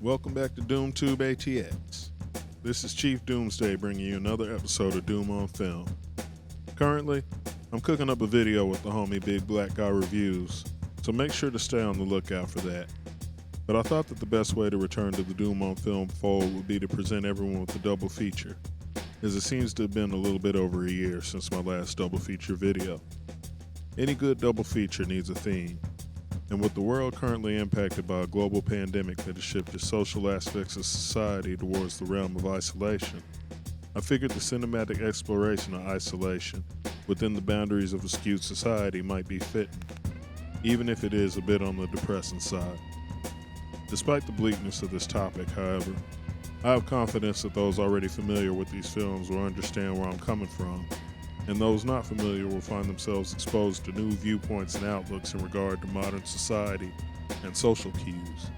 Welcome back to DOOMtubeATX. This is ChiefDoomsday bringing you another episode of Doom on Film. Currently, I'm cooking up a video with the homie Big Black Guy Reviews, so make sure to stay on the lookout for that. But I thought that the best way to return to the Doom on Film fold would be to present everyone with a double feature, as it seems to have been a little bit over a year since my last double feature video. Any good double feature needs a theme, and with the world currently impacted by a global pandemic that has shifted social aspects of society towards the realm of isolation, I figured the cinematic exploration of isolation within the boundaries of a skewed society might be fitting, even if it is a bit on the depressing side. Despite the bleakness of this topic, however, I have confidence that those already familiar with these films will understand where I'm coming from, and those not familiar will find themselves exposed to new viewpoints and outlooks in regard to modern society and social cues.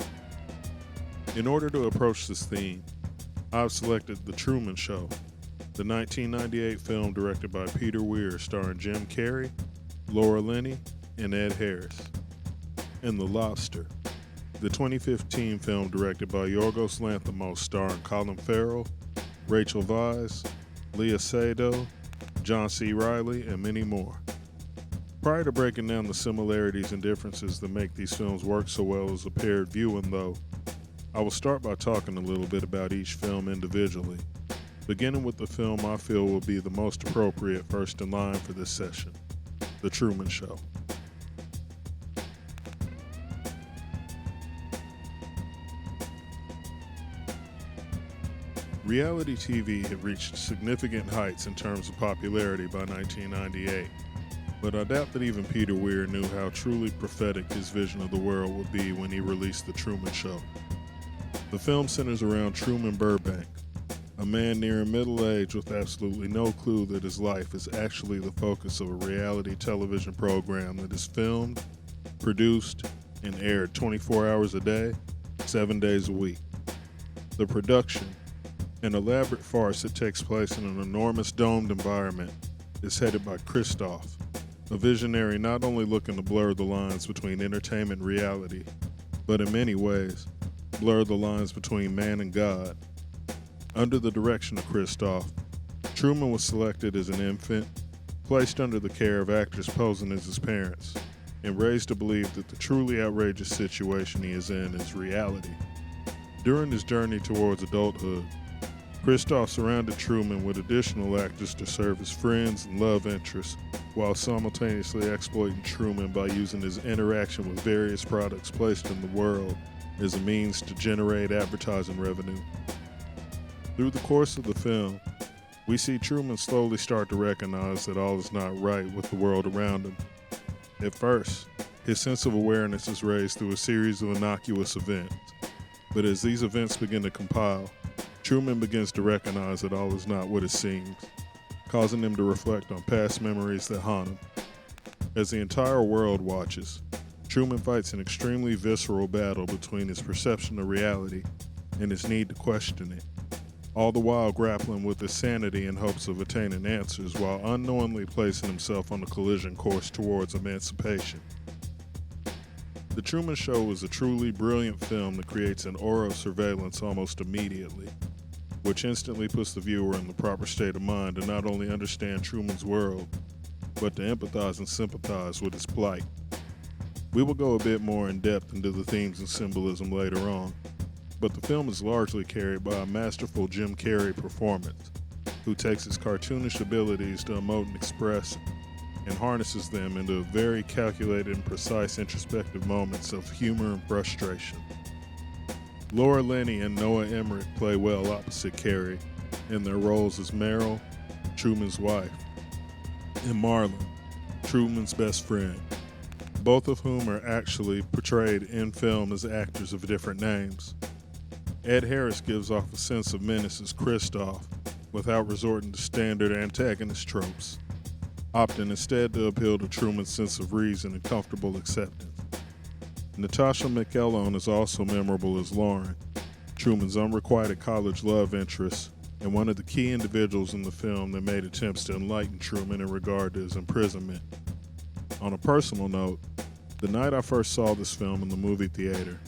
In order to approach this theme, I've selected The Truman Show, the 1998 film directed by Peter Weir starring Jim Carrey, Laura Linney, and Ed Harris, and The Lobster, the 2015 film directed by Yorgos Lanthimos starring Colin Farrell, Rachel Weisz, Leah Seydoux, John C. Reilly, and many more. Prior to breaking down the similarities and differences that make these films work so well as a paired viewing though, I will start by talking a little bit about each film individually, beginning with the film I feel will be the most appropriate first in line for this session, The Truman Show. Reality TV had reached significant heights in terms of popularity by 1998, but I doubt that even Peter Weir knew how truly prophetic his vision of the world would be when he released The Truman Show. The film centers around Truman Burbank, a man nearing middle age with absolutely no clue that his life is actually the focus of a reality television program that is filmed, produced, and aired 24 hours a day, 7 days a week. The production, an elaborate farce that takes place in an enormous domed environment, is headed by Christoph, a visionary not only looking to blur the lines between entertainment and reality, but in many ways, blur the lines between man and God. Under the direction of Christoph, Truman was selected as an infant, placed under the care of actors posing as his parents, and raised to believe that the truly outrageous situation he is in is reality. During his journey towards adulthood, Christoph surrounded Truman with additional actors to serve as friends and love interests, while simultaneously exploiting Truman by using his interaction with various products placed in the world as a means to generate advertising revenue. Through the course of the film, we see Truman slowly start to recognize that all is not right with the world around him. At first, his sense of awareness is raised through a series of innocuous events, but as these events begin to compile, Truman begins to recognize that all is not what it seems, causing him to reflect on past memories that haunt him. As the entire world watches, Truman fights an extremely visceral battle between his perception of reality and his need to question it, all the while grappling with his sanity in hopes of attaining answers while unknowingly placing himself on a collision course towards emancipation. The Truman Show is a truly brilliant film that creates an aura of surveillance almost immediately, which instantly puts the viewer in the proper state of mind to not only understand Truman's world, but to empathize and sympathize with his plight. We will go a bit more in depth into the themes and symbolism later on, but the film is largely carried by a masterful Jim Carrey performance, who takes his cartoonish abilities to emote and express and harnesses them into very calculated and precise introspective moments of humor and frustration. Laura Linney and Noah Emmerich play well opposite Carrey in their roles as Meryl, Truman's wife, and Marlon, Truman's best friend, both of whom are actually portrayed in film as actors of different names. Ed Harris gives off a sense of menace as Christoph without resorting to standard antagonist tropes, opting instead to appeal to Truman's sense of reason and comfortable acceptance. Natascha McElhone is also memorable as Lauren, Truman's unrequited college love interest, and one of the key individuals in the film that made attempts to enlighten Truman in regard to his imprisonment. On a personal note, the night I first saw this film in the movie theater,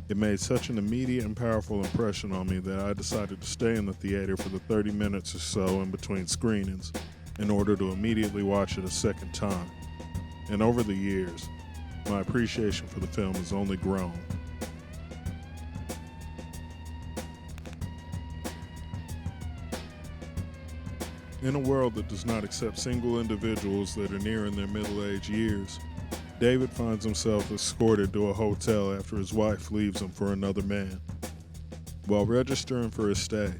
It made such an immediate and powerful impression on me that I decided to stay in the theater for the 30 minutes or so in between screenings in order to immediately watch it a second time. And over the years, my appreciation for the film has only grown. In a world that does not accept single individuals that are nearing their middle-aged years, David finds himself escorted to a hotel after his wife leaves him for another man. While registering for his stay,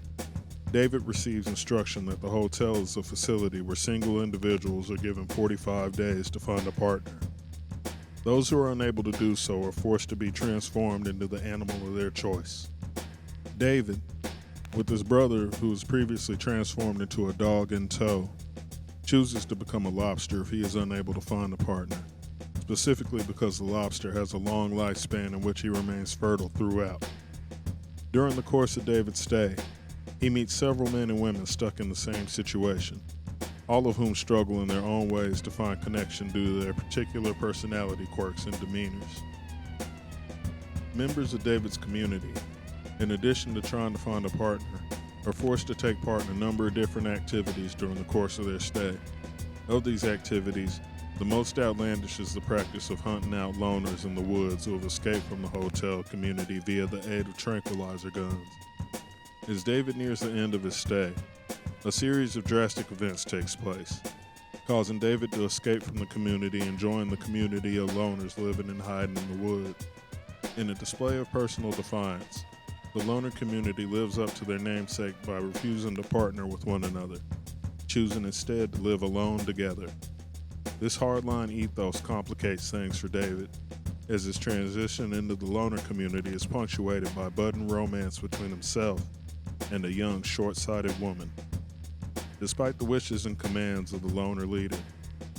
David receives instruction that the hotel is a facility where single individuals are given 45 days to find a partner. Those who are unable to do so are forced to be transformed into the animal of their choice. David, with his brother who was previously transformed into a dog in tow, chooses to become a lobster if he is unable to find a partner, specifically because the lobster has a long lifespan in which he remains fertile throughout. During the course of David's stay, he meets several men and women stuck in the same situation, all of whom struggle in their own ways to find connection due to their particular personality quirks and demeanors. Members of David's community, in addition to trying to find a partner, are forced to take part in a number of different activities during the course of their stay. Of these activities, the most outlandish is the practice of hunting out loners in the woods who have escaped from the hotel community via the aid of tranquilizer guns. As David nears the end of his stay, a series of drastic events takes place, causing David to escape from the community and join the community of loners living and hiding in the woods. In a display of personal defiance, the loner community lives up to their namesake by refusing to partner with one another, choosing instead to live alone together. This hardline ethos complicates things for David, as his transition into the loner community is punctuated by budding romance between himself and a young, short-sighted woman. Despite the wishes and commands of the loner leader,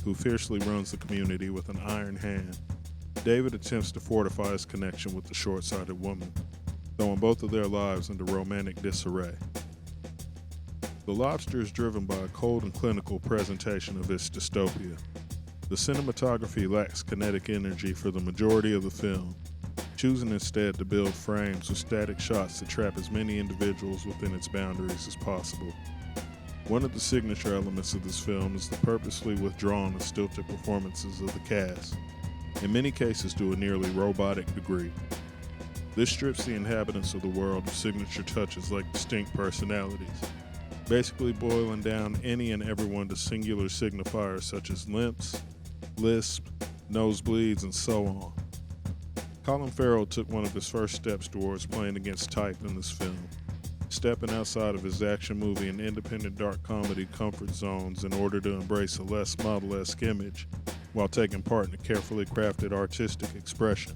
who fiercely runs the community with an iron hand, David attempts to fortify his connection with the short-sighted woman, throwing both of their lives into romantic disarray. The Lobster is driven by a cold and clinical presentation of its dystopia. The cinematography lacks kinetic energy for the majority of the film, choosing instead to build frames with static shots to trap as many individuals within its boundaries as possible. One of the signature elements of this film is the purposely withdrawn and stilted performances of the cast, in many cases to a nearly robotic degree. This strips the inhabitants of the world of signature touches like distinct personalities, basically boiling down any and everyone to singular signifiers such as limps, lisp, nosebleeds, and so on. Colin Farrell took one of his first steps towards playing against type in this film, stepping outside of his action movie and independent dark comedy comfort zones in order to embrace a less model-esque image while taking part in a carefully crafted artistic expression.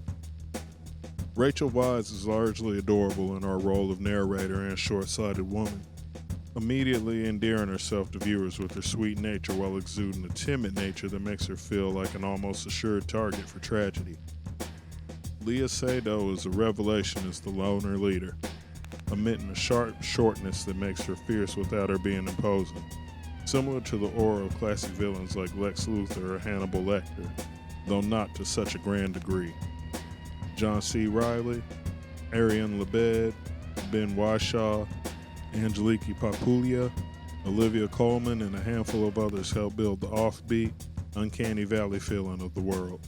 Rachel Weisz is largely adorable in her role of narrator and short-sighted woman, immediately endearing herself to viewers with her sweet nature while exuding a timid nature that makes her feel like an almost assured target for tragedy. Seydoux is a revelation as the loner leader, emitting a sharp shortness that makes her fierce without her being imposing, similar to the aura of classic villains like Lex Luthor or Hannibal Lecter, though not to such a grand degree. John C. Reilly, Ariane, Ben Whishaw, Angeliki Papoulia, Olivia Colin, and a handful of others help build the offbeat, uncanny valley feeling of the world.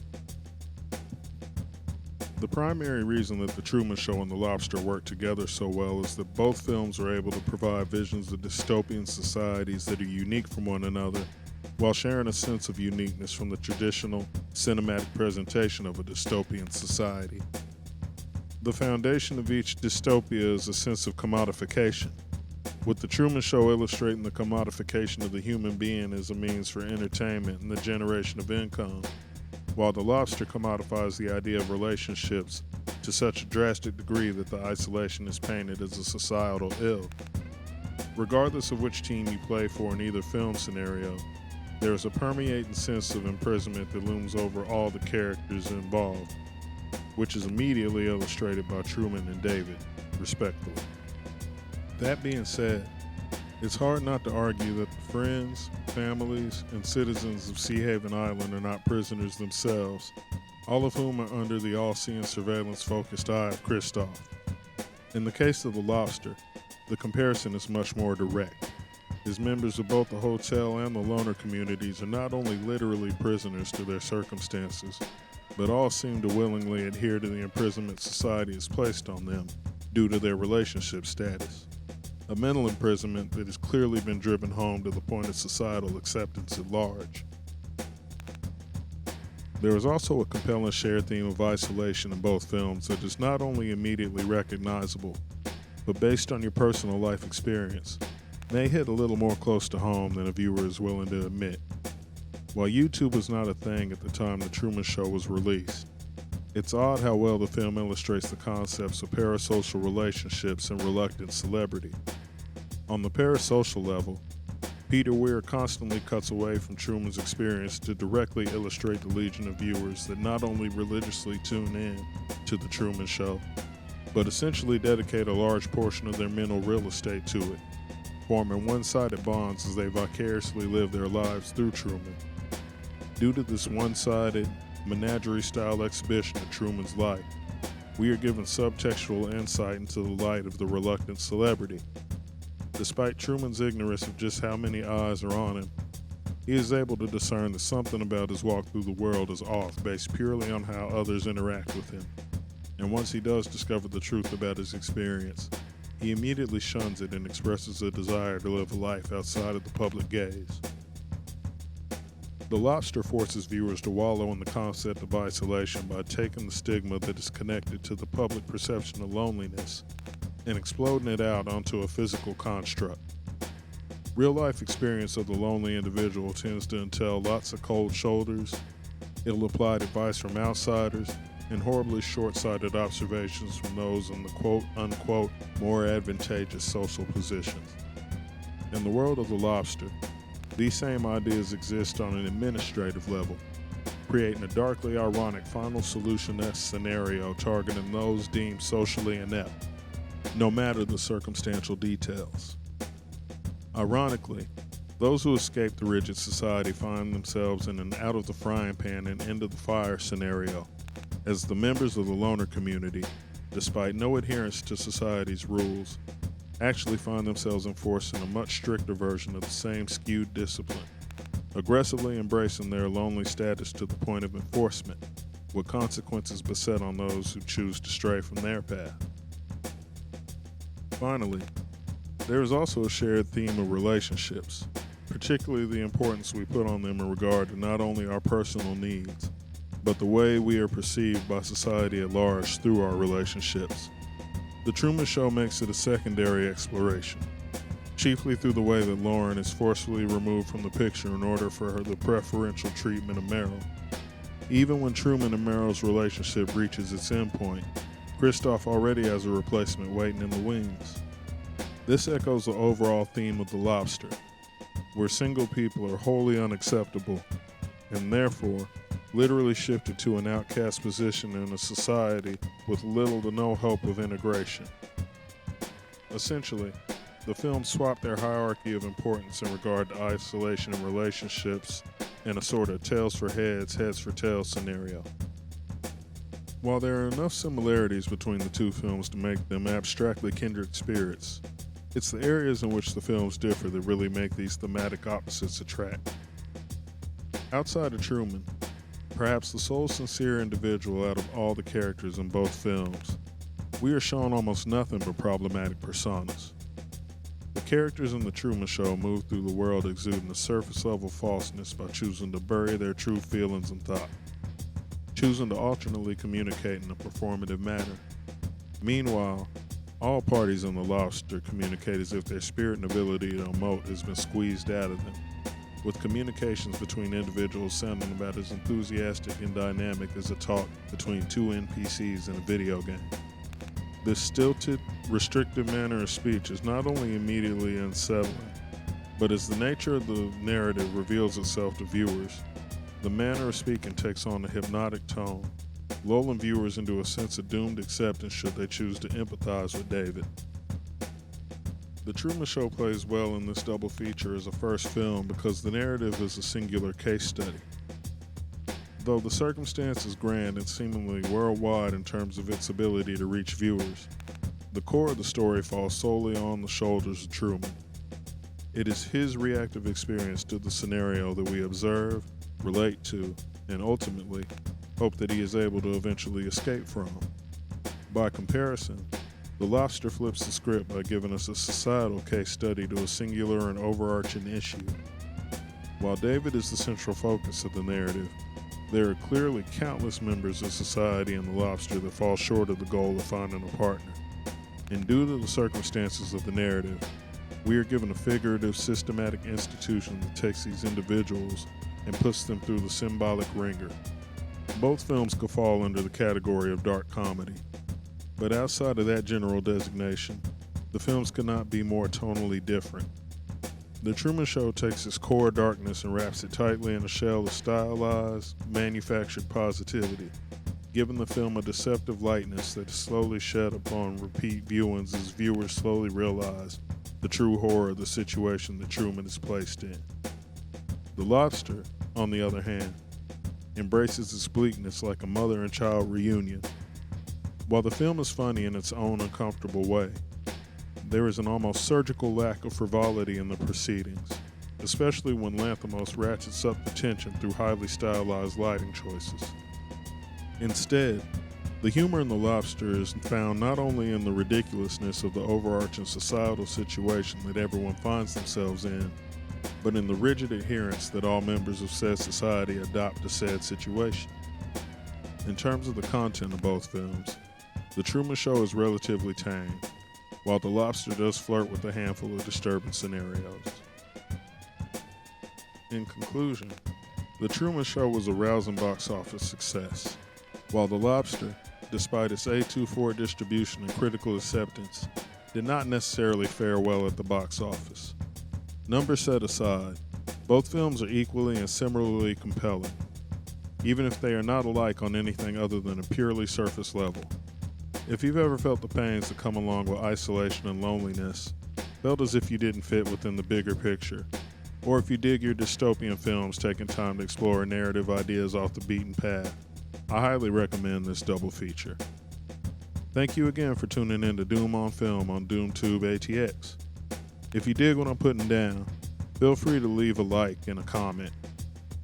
The primary reason that The Truman Show and The Lobster work together so well is that both films are able to provide visions of dystopian societies that are unique from one another, while sharing a sense of uniqueness from the traditional cinematic presentation of a dystopian society. The foundation of each dystopia is a sense of commodification, with The Truman Show illustrating the commodification of the human being as a means for entertainment and the generation of income, while The Lobster commodifies the idea of relationships to such a drastic degree that the isolation is painted as a societal ill. Regardless of which team you play for in either film scenario, there is a permeating sense of imprisonment that looms over all the characters involved, which is immediately illustrated by Truman and David, respectively. That being said, it's hard not to argue that the friends, families, and citizens of Sea Haven Island are not prisoners themselves, all of whom are under the all-seeing surveillance-focused eye of Christoph. In the case of the Lobster, the comparison is much more direct, as members of both the hotel and the loner communities are not only literally prisoners to their circumstances, but all seem to willingly adhere to the imprisonment society has placed on them due to their relationship status. A mental imprisonment that has clearly been driven home to the point of societal acceptance at large. There is also a compelling shared theme of isolation in both films that is not only immediately recognizable, but based on your personal life experience, may hit a little more close to home than a viewer is willing to admit. While YouTube was not a thing at the time The Truman Show was released, it's odd how well the film illustrates the concepts of parasocial relationships and reluctant celebrity. On the parasocial level, Peter Weir constantly cuts away from Truman's experience to directly illustrate the legion of viewers that not only religiously tune in to The Truman Show, but essentially dedicate a large portion of their mental real estate to it, forming one-sided bonds as they vicariously live their lives through Truman. Due to this one-sided, menagerie-style exhibition of Truman's life, we are given subtextual insight into the light of the reluctant celebrity. Despite Truman's ignorance of just how many eyes are on him, he is able to discern that something about his walk through the world is off based purely on how others interact with him. And once he does discover the truth about his experience, he immediately shuns it and expresses a desire to live a life outside of the public gaze. The Lobster forces viewers to wallow in the concept of isolation by taking the stigma that is connected to the public perception of loneliness and exploding it out onto a physical construct. Real-life experience of the lonely individual tends to entail lots of cold shoulders, ill-applied advice from outsiders, and horribly short-sighted observations from those in the quote-unquote more advantageous social positions. In the world of the Lobster, these same ideas exist on an administrative level, creating a darkly ironic final solution-esque scenario targeting those deemed socially inept, no matter the circumstantial details. Ironically, those who escape the rigid society find themselves in an out-of-the-frying-pan and into-the-fire scenario, as the members of the loner community, despite no adherence to society's rules, actually find themselves enforcing a much stricter version of the same skewed discipline, aggressively embracing their lonely status to the point of enforcement, with consequences beset on those who choose to stray from their path. Finally, there is also a shared theme of relationships, particularly the importance we put on them in regard to not only our personal needs, but the way we are perceived by society at large through our relationships. The Truman Show makes it a secondary exploration, chiefly through the way that Lauren is forcefully removed from the picture in order for the preferential treatment of Merrill. Even when Truman and Merrill's relationship reaches its endpoint, Christoph already has a replacement waiting in the wings. This echoes the overall theme of The Lobster, where single people are wholly unacceptable and therefore literally shifted to an outcast position in a society with little to no hope of integration. Essentially, the film swapped their hierarchy of importance in regard to isolation and relationships in a sort of tails for heads, heads for tails scenario. While there are enough similarities between the two films to make them abstractly kindred spirits, it's the areas in which the films differ that really make these thematic opposites attract. Outside of Truman, perhaps the sole sincere individual out of all the characters in both films, we are shown almost nothing but problematic personas. The characters in The Truman Show move through the world exuding a surface-level falseness by choosing to bury their true feelings and thought, choosing to alternately communicate in a performative manner. Meanwhile, all parties in The Lobster communicate as if their spirit and ability to emote has been squeezed out of them, with communications between individuals sounding about as enthusiastic and dynamic as a talk between two NPCs in a video game. This stilted, restrictive manner of speech is not only immediately unsettling, but as the nature of the narrative reveals itself to viewers, the manner of speaking takes on a hypnotic tone, lulling viewers into a sense of doomed acceptance should they choose to empathize with David. The Truman Show plays well in this double feature as a first film because the narrative is a singular case study. Though the circumstance is grand and seemingly worldwide in terms of its ability to reach viewers, the core of the story falls solely on the shoulders of Truman. It is his reactive experience to the scenario that we observe, relate to, and ultimately hope that he is able to eventually escape from. By comparison, The Lobster flips the script by giving us a societal case study to a singular and overarching issue. While David is the central focus of the narrative, there are clearly countless members of society in The Lobster that fall short of the goal of finding a partner. And due to the circumstances of the narrative, we are given a figurative, systematic institution that takes these individuals and puts them through the symbolic ringer. Both films could fall under the category of dark comedy. But outside of that general designation, the films could not be more tonally different. The Truman Show takes its core darkness and wraps it tightly in a shell of stylized, manufactured positivity, giving the film a deceptive lightness that is slowly shed upon repeat viewings as viewers slowly realize the true horror of the situation that Truman is placed in. The Lobster, on the other hand, embraces its bleakness like a mother and child reunion. While the film is funny in its own uncomfortable way, there is an almost surgical lack of frivolity in the proceedings, especially when Lanthimos ratchets up the tension through highly stylized lighting choices. Instead, the humor in The Lobster is found not only in the ridiculousness of the overarching societal situation that everyone finds themselves in, but in the rigid adherence that all members of said society adopt to said situation. In terms of the content of both films, The Truman Show is relatively tame, while The Lobster does flirt with a handful of disturbing scenarios. In conclusion, The Truman Show was a rousing box office success, while The Lobster, despite its A24 distribution and critical acceptance, did not necessarily fare well at the box office. Numbers set aside, both films are equally and similarly compelling, even if they are not alike on anything other than a purely surface level. If you've ever felt the pains that come along with isolation and loneliness, felt as if you didn't fit within the bigger picture, or if you dig your dystopian films taking time to explore narrative ideas off the beaten path, I highly recommend this double feature. Thank you again for tuning in to Doom on Film on DOOMtubeATX. If you dig what I'm putting down, feel free to leave a like and a comment.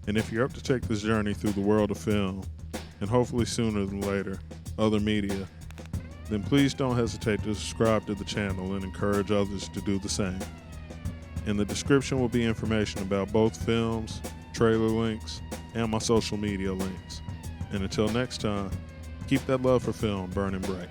And if you're up to take this journey through the world of film, and hopefully sooner than later, other media, then please don't hesitate to subscribe to the channel and encourage others to do the same. In the description will be information about both films, trailer links, and my social media links. And until next time, keep that love for film burning bright.